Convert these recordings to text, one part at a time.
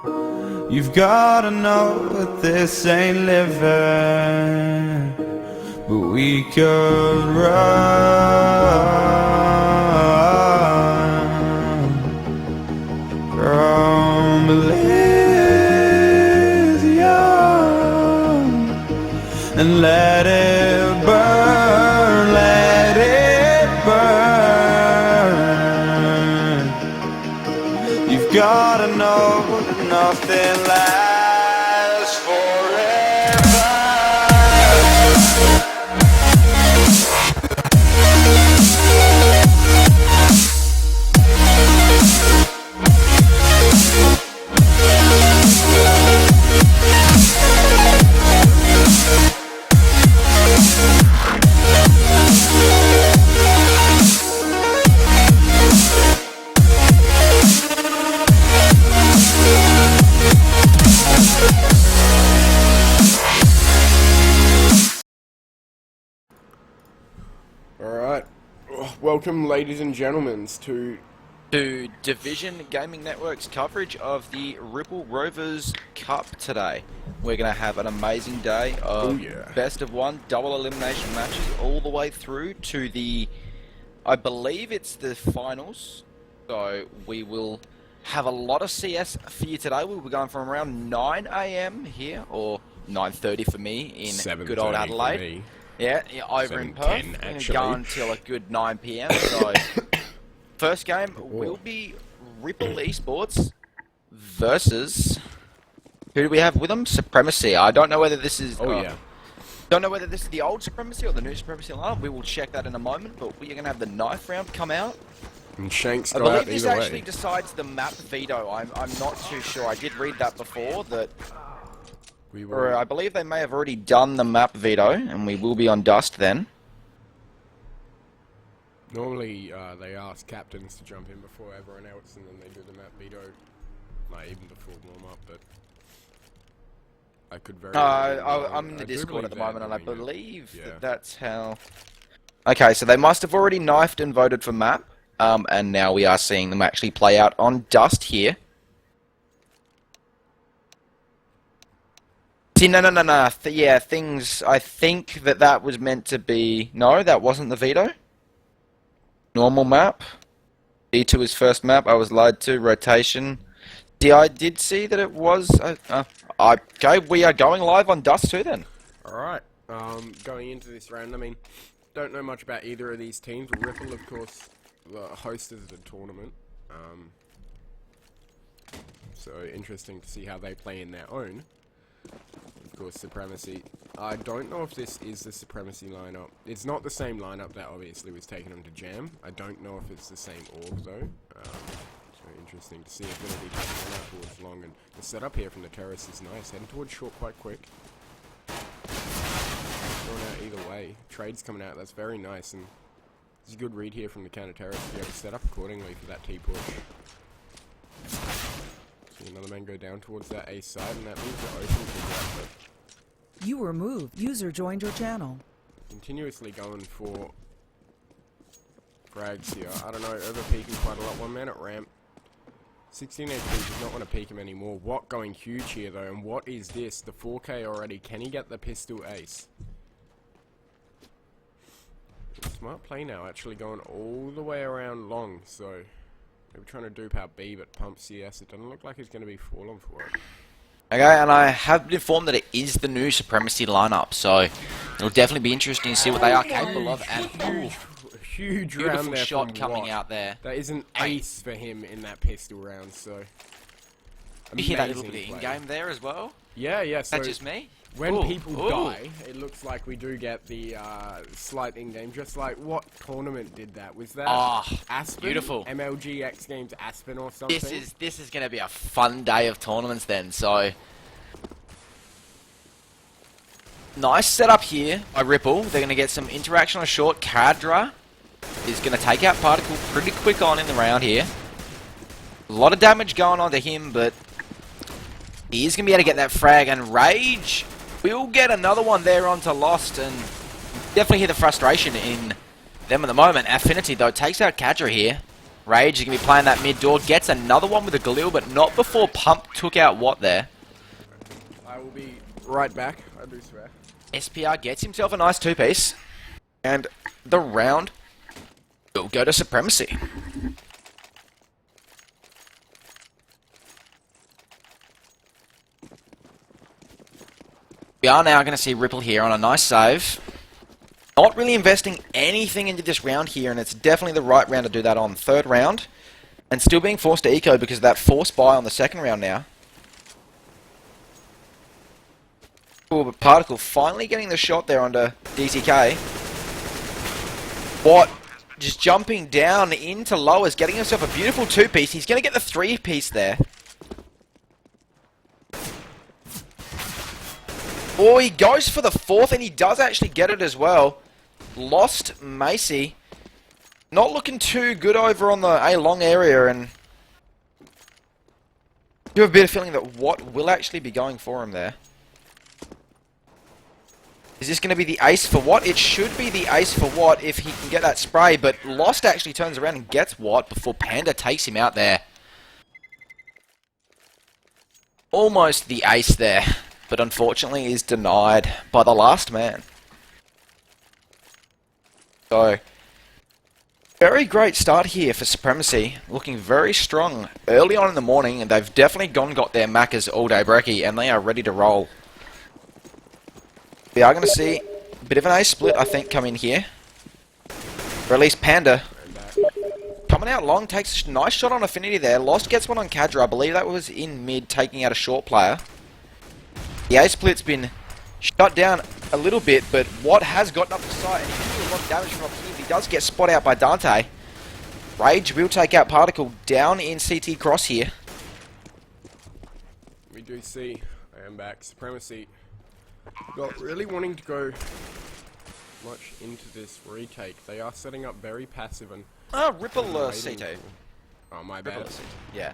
You've gotta know that this ain't living, but we could run from Elysium and let it burn, let it burn. You've gotta know that nothing lasts forever. Alright, welcome ladies and gentlemen to Division Gaming Network's coverage of the Ripple Rovers Cup today. We're going to have an amazing day of best of one, double elimination matches all the way through to the, I believe it's the finals. So we will have a lot of CS for you today. We'll be going from around 9 AM here, or 9:30 for me in good old Adelaide. Yeah, over in Perth. Actually. Go until a good 9 PM. So, first game will be Ripple Esports versus, who do we have with them? Supremacy. I don't know whether this is. Don't know whether this is the old Supremacy or the new Supremacy lineup. We will check that in a moment. But we are going to have the knife round come out. And Shanks I believe this actually decides the map veto. I'm not too sure. I did read that before. Or I believe they may have already done the map veto, and we will be on dust then. Normally, they ask captains to jump in before everyone else, and then they do the map veto, like even before warm-up, but I could very I'm in the Discord at the moment, and I believe that that's how... Okay, so they must have already knifed and voted for map, and now we are seeing them actually play out on dust here. See, no. Yeah, things... I think that was meant to be... No, that wasn't the veto. Normal map. D2 is first map. I was lied to. Rotation. See, I did see that it was... okay, we are going live on Dust 2 then. Alright, going into this round, I mean, don't know much about either of these teams. Ripple, of course, hosted the tournament. So interesting to see how they play in their own. Of course, Supremacy. I don't know if this is the Supremacy lineup. It's not the same lineup that obviously was taking them to Jam. I don't know if it's the same org though. So interesting to see. Ability taking out towards long, and the setup here from the terrace is nice. Heading towards short quite quick. Going out either way. Trade's coming out. That's very nice, and it's a good read here from the counter terrace to be able to set up accordingly for that T push. Another man go down towards that A side, and that leaves it open for that. You were moved. User joined your channel. Continuously going for frags here. I don't know, over peeking quite a lot. One man at ramp. 16 HP does not want to peek him anymore. What going huge here though, and what is this? The 4K already. Can he get the pistol ace? Smart play now, actually going all the way around long, so... They were trying to dupe out B, but pump CS. It doesn't look like he's going to be falling for it. Okay, and I have been informed that it is the new Supremacy lineup, so it'll definitely be interesting to see what they are capable of. And huge beautiful round there shot from coming Watt. out there. That is an ace for him in that pistol round, so... You hear that little bit of in-game there as well? Yeah, so... That's just me? When people die, it looks like we do get the slight in-game, just like what tournament did that? Was that Aspen? Beautiful. MLG X Games Aspen or something? This is going to be a fun day of tournaments then, so... Nice setup here by Ripple. They're going to get some interaction on a short. Kadra is going to take out Particle pretty quick on in the round here. A lot of damage going on to him, but he is going to be able to get that frag, and Rage will get another one there onto Lost, and definitely hear the frustration in them at the moment. Affinity, though, takes out Kadra here. Rage is going to be playing that mid door. Gets another one with a Galil, but not before Pump took out Watt there. I will be right back, I do swear. SPR gets himself a nice 2-piece. And the round will go to Supremacy. We are now going to see Ripple here on a nice save. Not really investing anything into this round here, and it's definitely the right round to do that on. Third round, and still being forced to eco because of that forced buy on the second round now. Cool, but Particle finally getting the shot there onto DCK. Watt just jumping down into lowers, getting himself a beautiful 2-piece. He's going to get the 3-piece there. Oh, he goes for the 4th, and he does actually get it as well. Lost Macy. Not looking too good over on the A long area, and you have a bit of feeling that Watt will actually be going for him there. Is this going to be the ace for Watt? It should be the ace for Watt if he can get that spray, but Lost actually turns around and gets Watt before Panda takes him out there. Almost the ace there, but unfortunately is denied by the last man. So, very great start here for Supremacy, looking very strong early on in the morning, and they've definitely got their Maccas all day brekkie, and they are ready to roll. We are going to see a bit of an ace split, I think, come in here. Or at least Panda. Coming out long, takes a nice shot on Affinity there. Lost gets one on Kadra, I believe that was in mid, taking out a short player. The ace split's been shut down a little bit, but Watt has gotten up the site, and he can do a lot of damage from up here. He does get spot out by Dante. Rage will take out Particle down in CT cross here. We do see, I am back, Supremacy. Not really wanting to go much into this retake. They are setting up very passive and... Oh, Ripple CT. Oh, my bad. Yeah.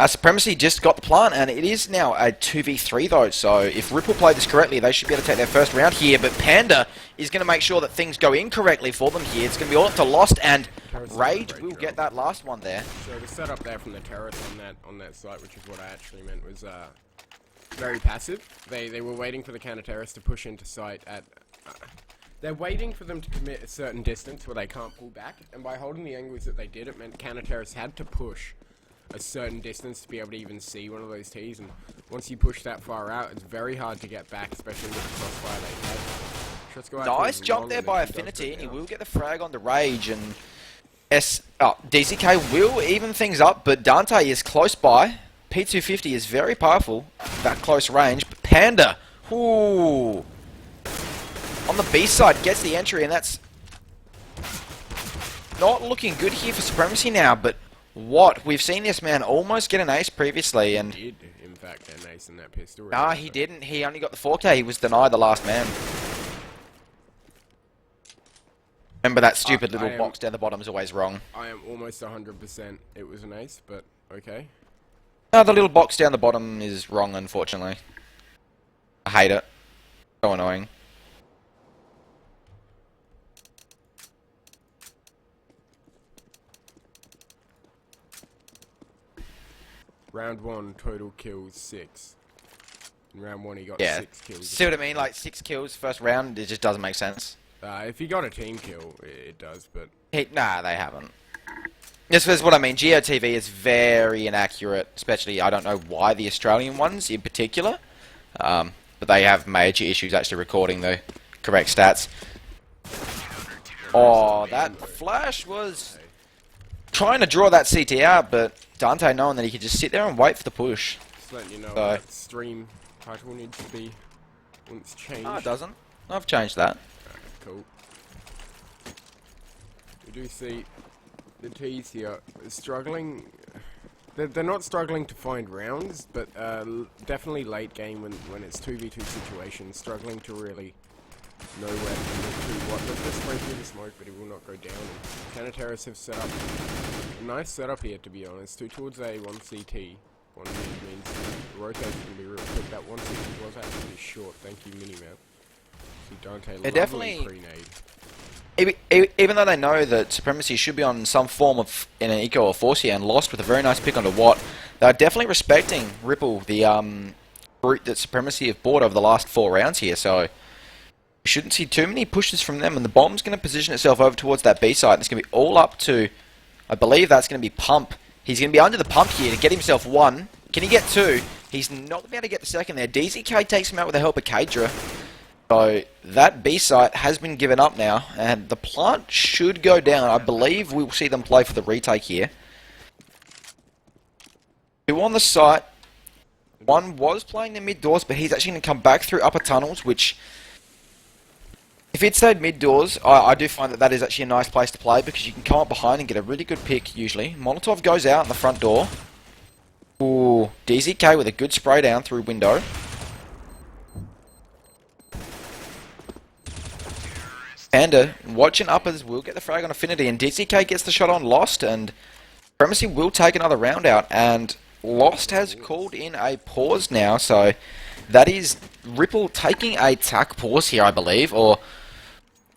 Supremacy just got the plant, and it is now a 2v3 though, so if Ripple play this correctly, they should be able to take their first round here, but Panda is going to make sure that things go in correctly for them here. It's going to be all up to Lost, and Rage will get that last one there. So the setup there from the terrace on that site, which is what I actually meant, was very passive. They were waiting for the counter terrace to push into site at... they're waiting for them to commit a certain distance where they can't pull back, and by holding the angles that they did, it meant counter terrace had to push a certain distance to be able to even see one of those tees, and once you push that far out, it's very hard to get back, especially with the crossfire they had. Shots go out nice jump there by Affinity, and he will get the frag on the Rage, and DCK will even things up, but Dante is close by. P250 is very powerful, that close range, but Panda, ooh, on the B side gets the entry, and that's not looking good here for Supremacy now, but Watt, we've seen this man almost get an ace previously, and... He did, in fact, get an ace in that pistol. Nah, he didn't. He only got the 4K. He was denied the last man. Remember that stupid little box down the bottom is always wrong. I am almost 100% it was an ace, but okay. No, the little box down the bottom is wrong, unfortunately. I hate it. So annoying. Round 1, total kills 6. In round 1 he got 6 kills. See what I mean? Like 6 kills first round, it just doesn't make sense. If he got a team kill, it does, but... Nah, they haven't. This is what I mean. GeoTV is very inaccurate, especially, I don't know why, the Australian ones in particular. But they have major issues actually recording the correct stats. Oh, that flash was trying to draw that CT out, but Dante knowing that he could just sit there and wait for the push. Just letting you know that stream title needs to be once changed. No, it doesn't. I've changed that. Cool. We do see the T's here struggling. They're not struggling to find rounds, but definitely late game when it's 2v2 situations, struggling to really know where to move to. What? Let's spray through the smoke, but he will not go down. And Counter-Terrorists have set up a nice setup here, to be honest. 2 towards A, 1 CT. 1 mid means the rotation can be real quick. That 1 CT was actually short. Thank you, Minimap. See Dante lovely definitely pre-nade. even though they know that Supremacy should be on some form of in an eco or force here and lost with a very nice pick onto Watt, they're definitely respecting Ripple, the route that Supremacy have bought over the last 4 rounds here, so we shouldn't see too many pushes from them, and the bomb's going to position itself over towards that B site, and it's going to be all up to, I believe that's going to be Pump. He's going to be under the pump here to get himself 1. Can he get 2? He's not going to be able to get the second there. DZK takes him out with the help of Kadra. So that B site has been given up now, and the plant should go down. I believe we will see them play for the retake here. 2 on the site. 1 was playing the mid doors, but he's actually going to come back through upper tunnels, which, if it stayed mid doors, I do find that that is actually a nice place to play because you can come up behind and get a really good pick usually. Molotov goes out in the front door. Ooh, DZK with a good spray down through window. Panda watching uppers will get the frag on Affinity, and DZK gets the shot on Lost, and Supremacy will take another round out, and Lost has called in a pause now, so that is Ripple taking a tack pause here, I believe, or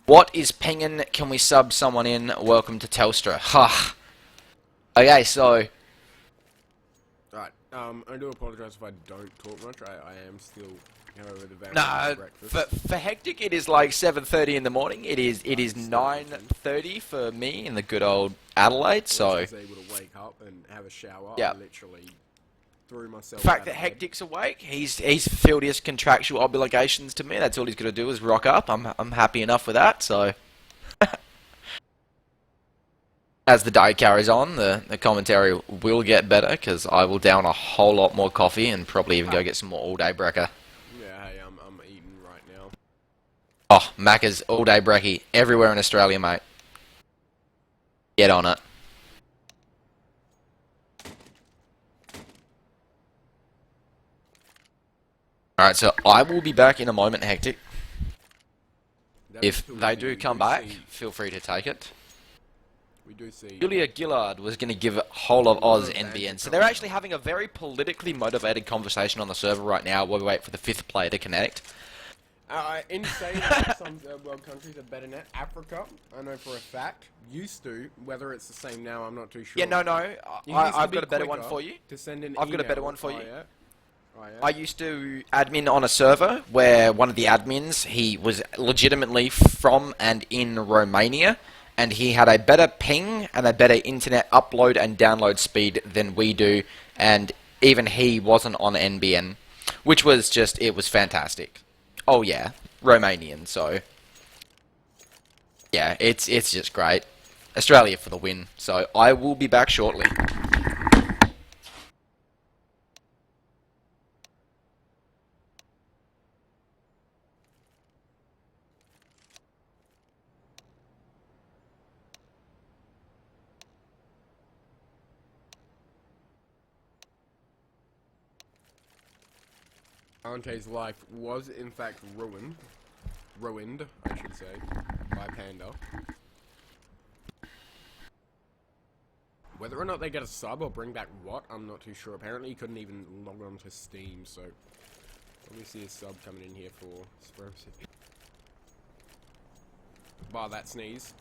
what is pinging? Can we sub someone in? Welcome to Telstra. Ha. Okay, so Right, I do apologise if I don't talk much. I am still over the van. no, for Hectic it is like 7:30 in the morning. It is 9:30 for me in the good old Adelaide. So I was able to wake up and have a shower. Yeah. I literally threw myself. the fact out that of bed. Hectic's awake, he's fulfilled his contractual obligations to me. That's all he's got to do is rock up. I'm happy enough with that. So as the day carries on, the commentary will get better because I will down a whole lot more coffee and probably even go get some more all-day brekker. Yeah, hey, I'm eating right now. Oh, Macca's all-day brekkie everywhere in Australia, mate. Get on it. Alright, so I will be back in a moment, Hectic. If they do come back, feel free to take it. We do see. Julia Gillard was going to give whole of Oz NBN. So they're actually having a very politically motivated conversation on the server right now while we wait for the 5th player to connect. In saying that, some world countries are better than Africa, I know for a fact, used to. Whether it's the same now, I'm not too sure. Yeah, no. I've got a better one for you. To send an I've got a better email. one for you. Yeah. Oh, yeah. I used to admin on a server where one of the admins, he was legitimately from and in Romania, and he had a better ping and a better internet upload and download speed than we do, and even he wasn't on NBN, which was just, it was fantastic. Oh yeah, Romanian, so yeah, it's just great. Australia for the win, so I will be back shortly. Ante's life was in fact ruined, I should say, by Panda. Whether or not they get a sub or bring back what, I'm not too sure. Apparently he couldn't even log on to Steam, so let me see a sub coming in here for Supremacy. Bar that sneeze.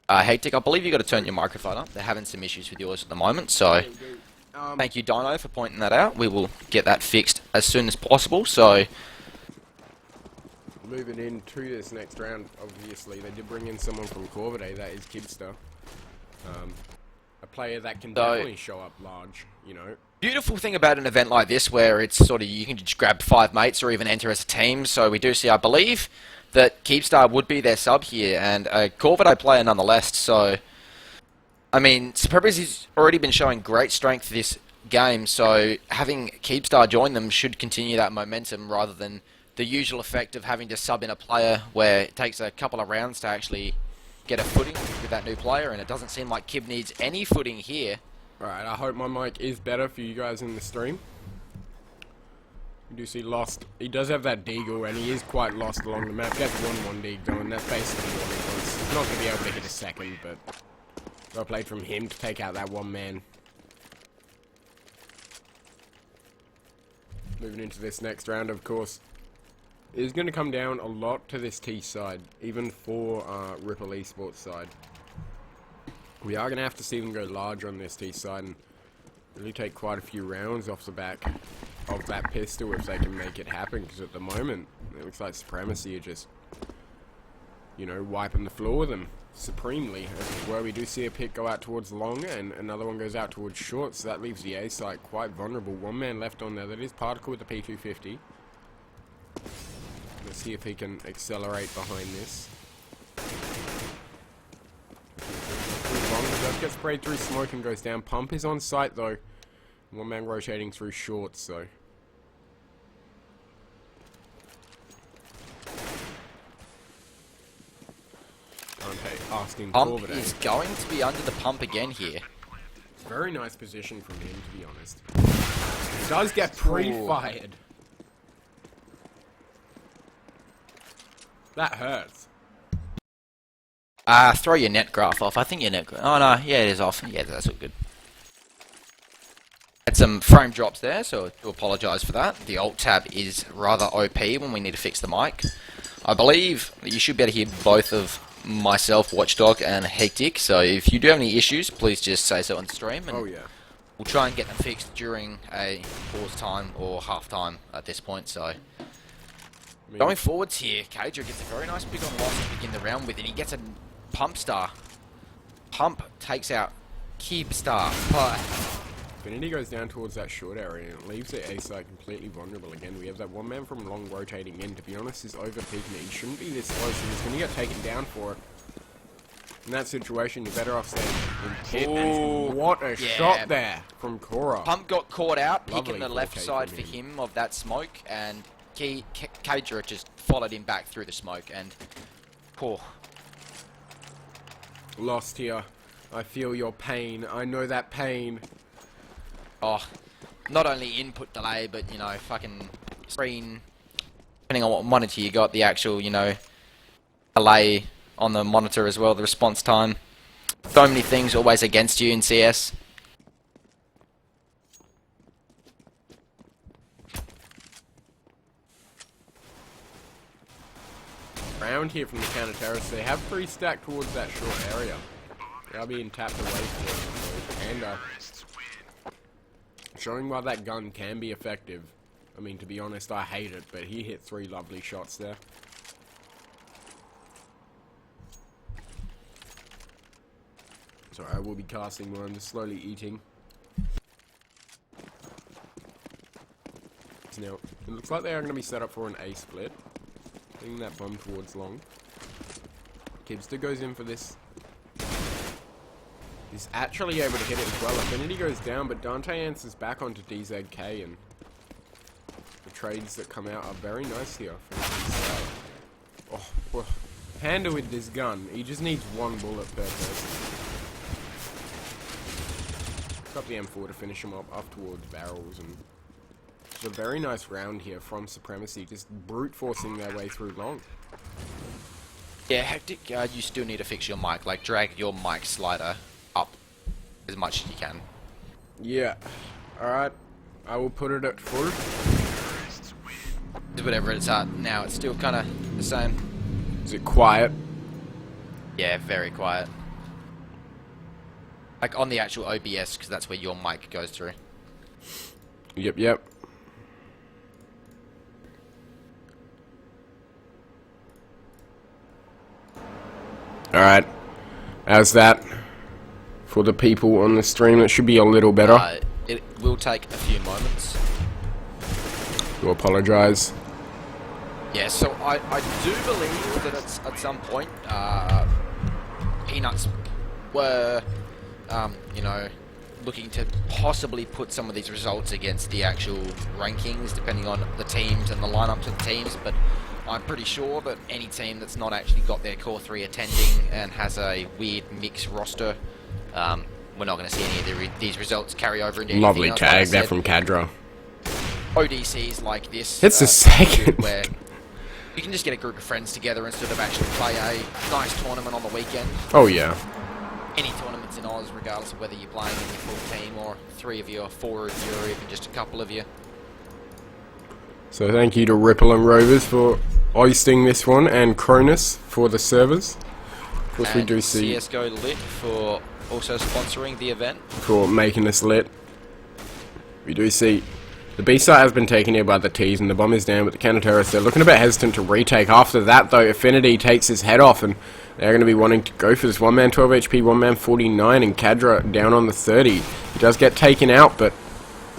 Hectic, I believe you got to turn your microphone up. They're having some issues with yours at the moment, so thank you, Dino, for pointing that out. We will get that fixed as soon as possible. So moving into this next round, obviously they did bring in someone from Corvidae, that is Kibster. A player that can definitely show up large, you know. beautiful thing about an event like this, where it's sort of you can just grab 5 mates or even enter as a team. So we do see, I believe, that Keepstar would be their sub here, and a Corvidae player nonetheless. So, I mean, Supremacy's already been showing great strength this game, so having Keepstar join them should continue that momentum rather than the usual effect of having to sub in a player where it takes a couple of rounds to actually get a footing with that new player, and it doesn't seem like Kib needs any footing here. Alright, I hope my mic is better for you guys in the stream. You do see Lost. He does have that deagle, and he is quite lost along the map. Gets 1-1 deagle, and that's basically all he wants. He's not going to be able to hit a second, but well played from him to take out that one man. Moving into this next round, of course, it's going to come down a lot to this T side, even for Ripple Esports side. We are going to have to see them go large on this T side and really take quite a few rounds off the back of that pistol if they can make it happen, because at the moment it looks like Supremacy are just, you know, wiping the floor with them supremely, as where we do see a pick go out towards long and another one goes out towards short, so that leaves the A site quite vulnerable. One man left on there, that is Particle with the P250. Let's see if he can accelerate behind this. Does get sprayed through smoke and goes down. Pump is on site though. One man rotating through shorts, so asking Pump is going to be under the pump again here. Very nice position from him, to be honest. He does get pre-fired. That hurts. Throw your net graph off. I think your net. Oh no, yeah, it is off. Yeah, that's all good. Had some frame drops there, so I do apologise for that. The Alt tab is rather OP when we need to fix the mic. I believe that you should be able to hear both of myself, Watchdog, and Hectic. So if you do have any issues, please just say so on stream, and we'll try and get them fixed during a pause time or half time at this point. So. Going forwards here, Cager gets a very nice pick on Lost to begin the round with, and he gets a Pump Star. Pump takes out Keep Star. Infinity goes down towards that short area and it leaves the A side completely vulnerable again. We have that one man from long rotating in. To be honest, he's over-peaking it. He shouldn't be this close, and he's going to get taken down for it. In that situation, you're better off staying in pit. And what a shot there from Cora. Pump got caught out, picking the left side for him of that smoke, and Cager just followed him back through the smoke, and Lost here. I feel your pain. I know that pain. Oh, not only input delay, but, you know, fucking screen, depending on what monitor you got, the actual, you know, delay on the monitor as well, the response time. So many things always against you in CS. Round here from the counter terrorists, they have 3 stacked towards that short area. They are being tapped away for it, and showing why that gun can be effective. I mean, to be honest, I hate it, but he hit 3 lovely shots there. Sorry, I will be casting while I'm just slowly eating. Now, it looks like they are going to be set up for an A split. Bringing that bomb towards long. Kibster goes in for this. He's actually able to hit it as well. Affinity goes down, but Dante answers back onto DZK, and the trades that come out are very nice here from his side. Oh, well, Panda with this gun. He just needs 1 bullet per person. Got the M4 to finish him up towards barrels, and it's a very nice round here from Supremacy, just brute forcing their way through long. Yeah, Hectic, you still need to fix your mic, like drag your mic slider up as much as you can. Yeah. Alright. I will put it at full. Whatever it's at now, it's still kind of the same. Is it quiet? Yeah, very quiet. Like on the actual OBS, because that's where your mic goes through. Yep. Alright. How's that? For the people on the stream, it should be a little better. It will take a few moments. Do apologise. Yeah, so I do believe that at some point, Peanuts were, you know, looking to possibly put some of these results against the actual rankings, depending on the teams and the lineups of the teams, but I'm pretty sure that any team that's not actually got their core 3 attending and has a weird mixed roster, we're not going to see any of these results carry over into anything Lovely else, tag there from Cadra. ODCs like this. It's the second. Where you can just get a group of friends together instead of actually play a nice tournament on the weekend. Oh, yeah. Any tournaments in Oz, regardless of whether you're playing in your full team or 3 of you or 4 of you or even just a couple of you. So thank you to Ripple and Rovers for hosting this one, and Cronus for the servers. Of course, and we do see CSGO Lit for also sponsoring the event. For making us lit. We do see the B site has been taken here by the T's, and the bomb is down, but the counter-terrorists, they're looking a bit hesitant to retake. After that, though, Affinity takes his head off, and they're going to be wanting to go for this. One man 12 HP, one man 49, and Kadra down on the 30. He does get taken out, but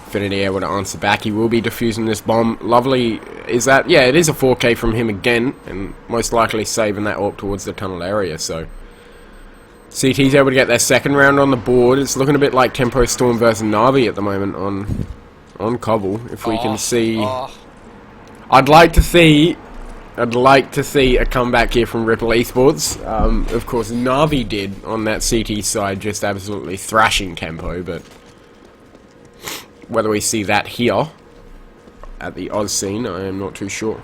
Affinity able to answer back. He will be defusing this bomb. Lovely is that, yeah, it is a 4K from him again, and most likely saving that AWP towards the tunnel area, so CT's able to get their second round on the board. It's looking a bit like Tempo Storm versus Navi at the moment on Cobble. If we can see, I'd like to see a comeback here from Ripple Esports. Of course, Navi did on that CT side, just absolutely thrashing Tempo, but whether we see that here at the Oz scene, I am not too sure.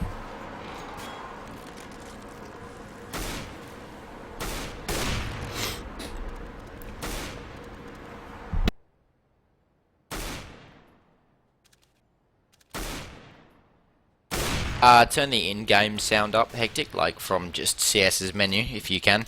Turn the in-game sound up, Hectic, like from just CS's menu, if you can.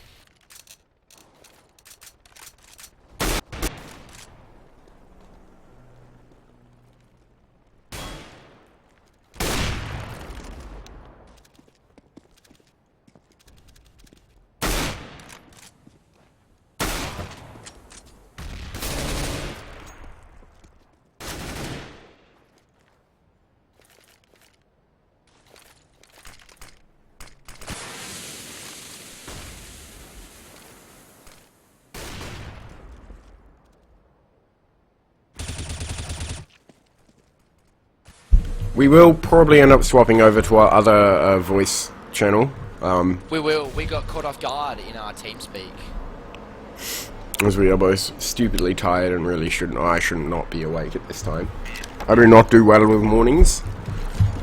We will probably end up swapping over to our other voice channel. We will. We got caught off guard in our TeamSpeak. As we are both stupidly tired and really I should not be awake at this time. I do not do well with mornings.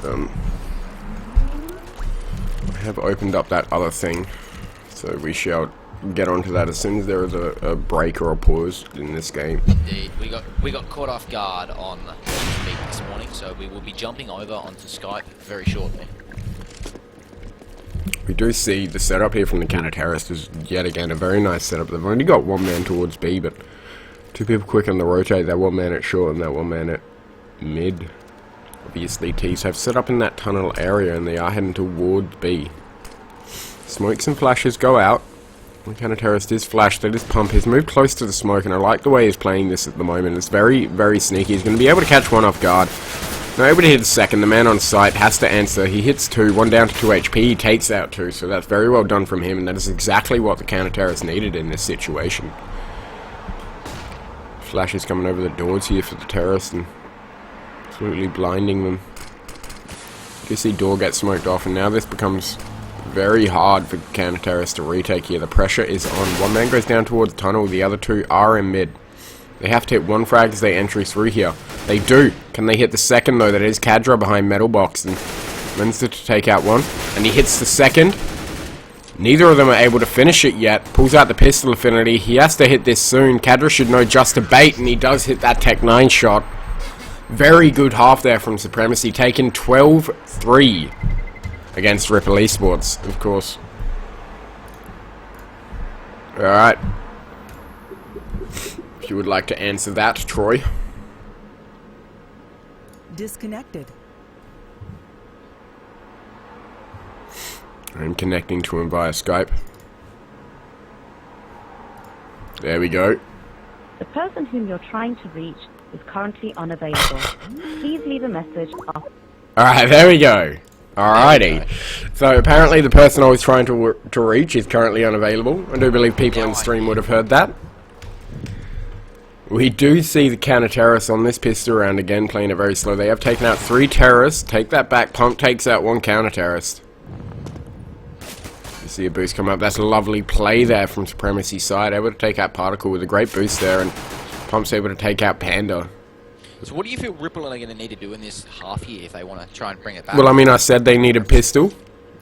I have opened up that other thing, so we shall get onto that as soon as there is a break or a pause in this game. Indeed, we got caught off guard on TeamSpeak this morning, so we will be jumping over onto Skype very shortly. We do see the setup here from the counter-terrorist is yet again a very nice setup. They've only got one man towards B, but two people quick on the rotate. That one man at short and that one man at mid. Obviously, T's have set up in that tunnel area, and they are heading towards B. Smokes and flashes go out. The counter-terrorist is flashed. They just pump. He's moved close to the smoke, and I like the way he's playing this at the moment. It's very, very sneaky. He's going to be able to catch one off guard. Not able to hit the second. The man on site has to answer. He hits 2, 1 down to 2 HP. He takes out 2, so that's very well done from him, and that is exactly what the counter-terrorist needed in this situation. Flash is coming over the doors here for the terrorist and absolutely blinding them. You see door get smoked off, and now this becomes very hard for counter-terrorists to retake here. The pressure is on. One man goes down towards the tunnel. The other two are in mid. They have to hit one frag as they entry through here. They do. Can they hit the second, though? That is Kadra behind Metal Box, and Lenster to take out one. And he hits the second. Neither of them are able to finish it yet. Pulls out the pistol affinity. He has to hit this soon. Kadra should know just to bait, and he does hit that Tech 9 shot. Very good half there from Supremacy. Taken 12-3 against Ripple Esports, of course. Alright. If you would like to answer that, Troy. Disconnected. I'm connecting to him via Skype. There we go. The person whom you're trying to reach is currently unavailable. Please leave a message after. Alright, there we go. Alrighty. So apparently the person I was trying to reach is currently unavailable. I do believe people in the stream would have heard that. We do see the counter-terrorists on this pistol round again, playing it very slow. They have taken out 3 terrorists. Take that back. Pump takes out 1 counter-terrorist. You see a boost come up. That's a lovely play there from Supremacy side. Able to take out Particle with a great boost there, and Pump's able to take out Panda. So what do you feel Ripple are going to need to do in this half here if they want to try and bring it back? Well, I mean, I said they need a pistol,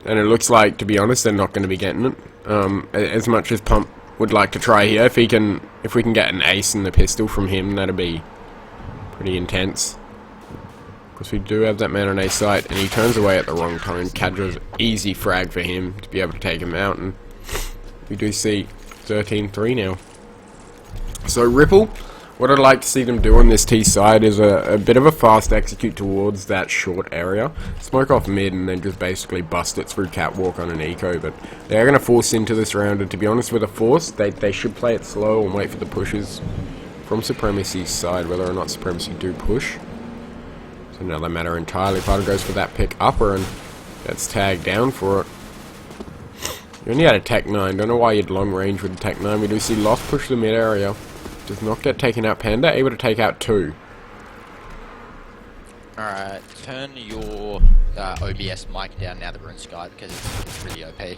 and it looks like, to be honest, they're not going to be getting it. As much as Pump would like to try here, if we can get an ace in the pistol from him, that'd be pretty intense. Because we do have that man on A site, and he turns away at the wrong time. Kadra's easy frag for him to be able to take him out, and we do see 13-3 now. So Ripple, what I'd like to see them do on this T side is a bit of a fast execute towards that short area. Smoke off mid and then just basically bust it through catwalk on an eco, but they're going to force into this round, and to be honest with a force, they should play it slow and wait for the pushes from Supremacy's side, whether or not Supremacy do push. It's another matter entirely. Potter goes for that pick upper and gets tagged down for it. You only had a Tech 9, don't know why you'd long range with the Tech 9. We do see Lost push the mid area. Does not get taken out. Panda able to take out 2. Alright, turn your OBS mic down now that we're in Skype because it's really OP.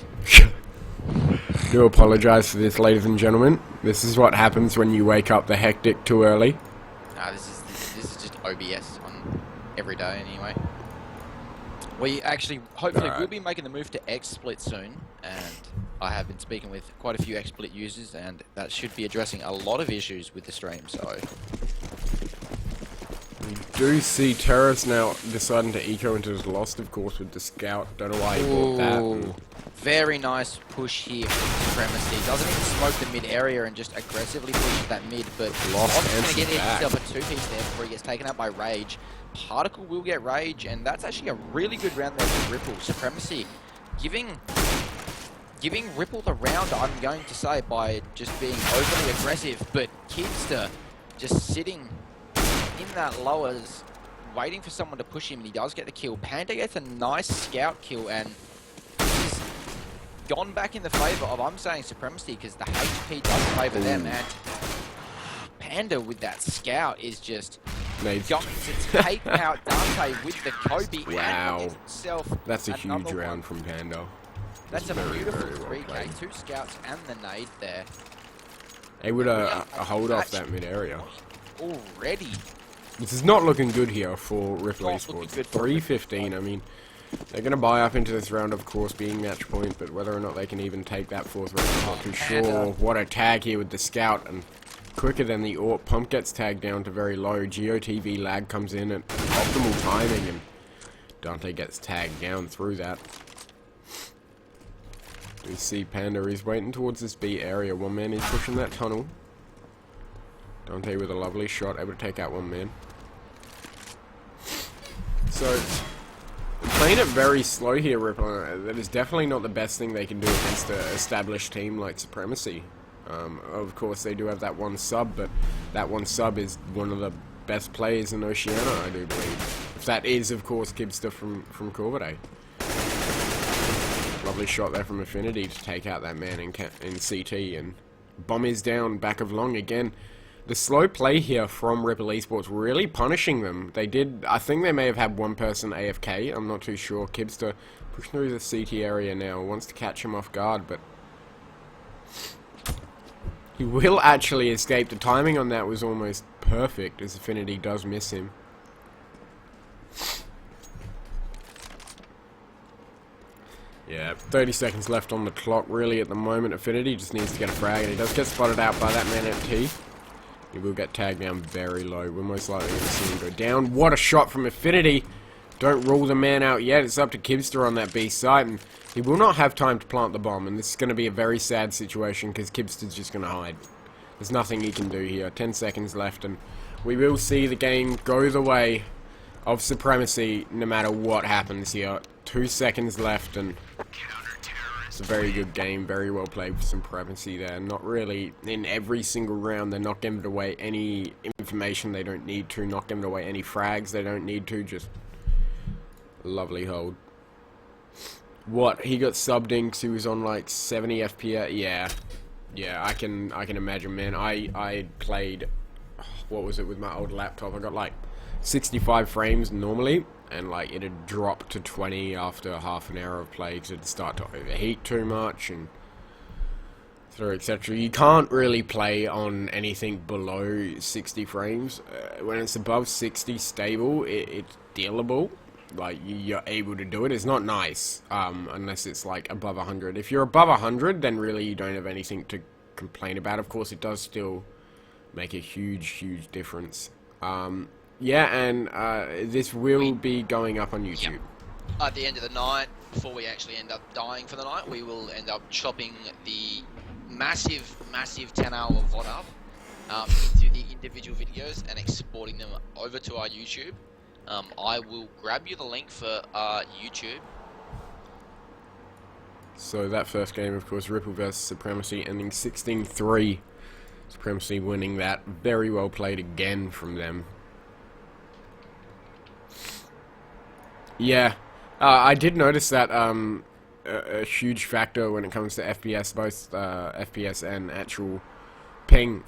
Do apologise for this, ladies and gentlemen. This is what happens when you wake up the hectic too early. Nah, this is just OBS on every day anyway. We actually, hopefully, we'll be making the move to XSplit soon, and I have been speaking with quite a few XSplit users, and that should be addressing a lot of issues with the stream, so... We do see Terrace now deciding to eco into his Lost, of course, with the Scout. Don't know why he bought that. Very nice push here from Supremacy. Doesn't even smoke the mid area and just aggressively pushes that mid, but Lost is going to get himself a 2-piece there before he gets taken out by Rage. Particle will get Rage, and that's actually a really good round there for Ripple. Supremacy giving Ripple the round, I'm going to say, by just being overly aggressive, but Kidster just sitting in that lowers, waiting for someone to push him, and he does get the kill. Panda gets a nice scout kill, and this is gone back in the favour of, I'm saying, Supremacy, because the HP does favour them, and Panda with that scout is just going to take out Dante with the Kobe. Wow. And that's a huge round from Panda. That's a beautiful 3K, 2 scouts and the nade there. Able to hold off that mid area. Already. This is not looking good here for Ripple Esports. 3-15, I mean, they're going to buy up into this round, of course, being match point, but whether or not they can even take that 4th round, I'm not too sure. What a tag here with the Scout, and quicker than the AWP. Pump gets tagged down to very low. GOTV lag comes in at optimal timing, and Dante gets tagged down through that. We see Panda, he's waiting towards this B area. One man is pushing that tunnel. Dante with a lovely shot, able to take out one man. So, playing it very slow here, Ripple. That is definitely not the best thing they can do against an established team like Supremacy. Of course, they do have that one sub, but that one sub is one of the best players in Oceania, I do believe. If that is, of course, Kibster from Corvidae. Lovely shot there from Affinity to take out that man in CT, and bomb is down, back of long again. The slow play here from Ripple Esports really punishing them. They did, I think they may have had one person AFK, I'm not too sure. Kibster pushing through the CT area now, wants to catch him off guard, but he will actually escape. The timing on that was almost perfect, as Affinity does miss him. Yeah, 30 seconds left on the clock, really, at the moment. Affinity just needs to get a frag, and he does get spotted out by that man at T. He will get tagged down very low. We're most likely going to see him go down. What a shot from Affinity. Don't rule the man out yet. It's up to Kibster on that B site, and he will not have time to plant the bomb, and this is going to be a very sad situation, because Kibster's just going to hide. There's nothing he can do here. 10 seconds left, and we will see the game go the way of Supremacy, no matter what happens here. 2 seconds left, and it's a very good game, very well played for Supremacy there. Not really in every single round, they're not giving away any information they don't need to, not giving away any frags they don't need to, just lovely hold. What, he got subbed in because he was on like 70 FPS? Yeah, I can imagine, man. I played, what was it, with my old laptop, I got like 65 frames normally, and like it had dropped to 20 after half an hour of play because it would start to overheat too much, and etc., etc. You can't really play on anything below 60 frames. When it's above 60 stable, it's dealable. Like, you're able to do it. It's not nice, unless it's like above 100. If you're above 100, then really you don't have anything to complain about. Of course, it does still make a huge difference. Yeah, and this will be going up on YouTube. Yep. At the end of the night, before we actually end up dying for the night, we will end up chopping the massive 10-hour VOD up into the individual videos and exporting them over to our YouTube. I will grab you the link for YouTube. So that first game, of course, Ripple vs Supremacy, ending 16-3. Supremacy winning that. Very well played again from them. Yeah, I did notice that a huge factor when it comes to FPS, both FPS and actual ping.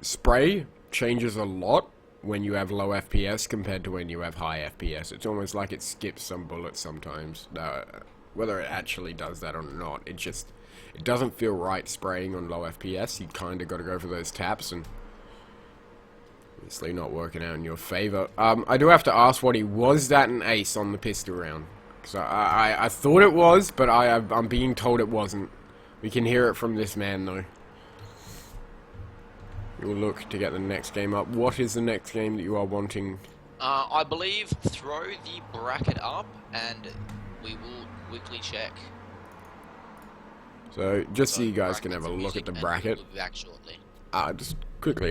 Spray changes a lot when you have low FPS compared to when you have high FPS. It's almost like it skips some bullets sometimes. Whether it actually does that or not, it doesn't feel right spraying on low FPS. You kind of got to go for those taps, and obviously not working out in your favor. I do have to ask, was that an ace on the pistol round? Because I thought it was, but I'm being told it wasn't. We can hear it from this man, though. We'll look to get the next game up. What is the next game that you are wanting? I believe throw the bracket up and we will quickly check. So, just so you guys can have a look at the bracket. We'll be back shortly. Just quickly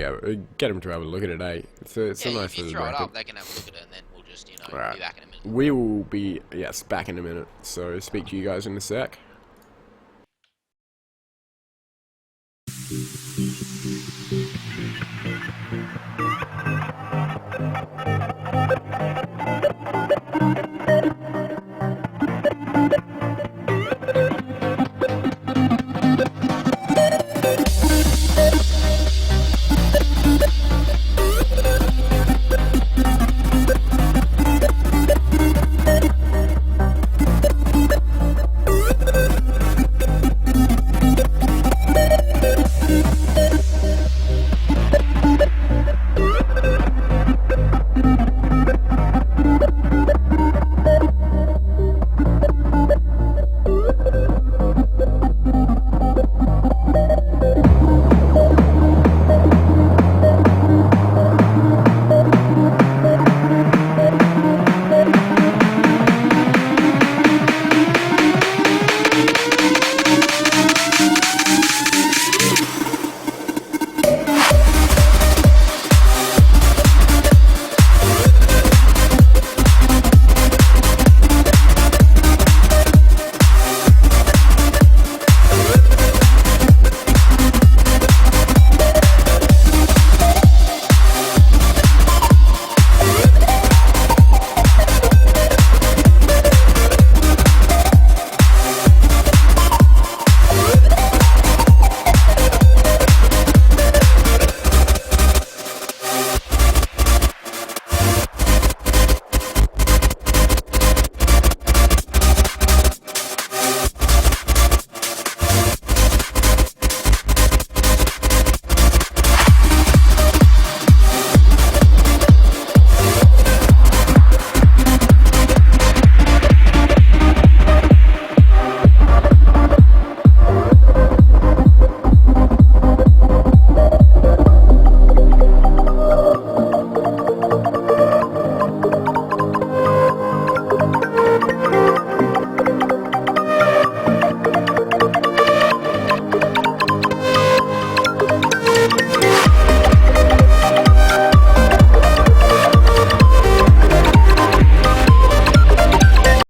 get them to have a look at it, eh? It's a nice little bracket. If you throw it up, they can have a look at it, and then we'll just, be back in a minute. We will be, yes, back in a minute. So, speak to you guys in a sec.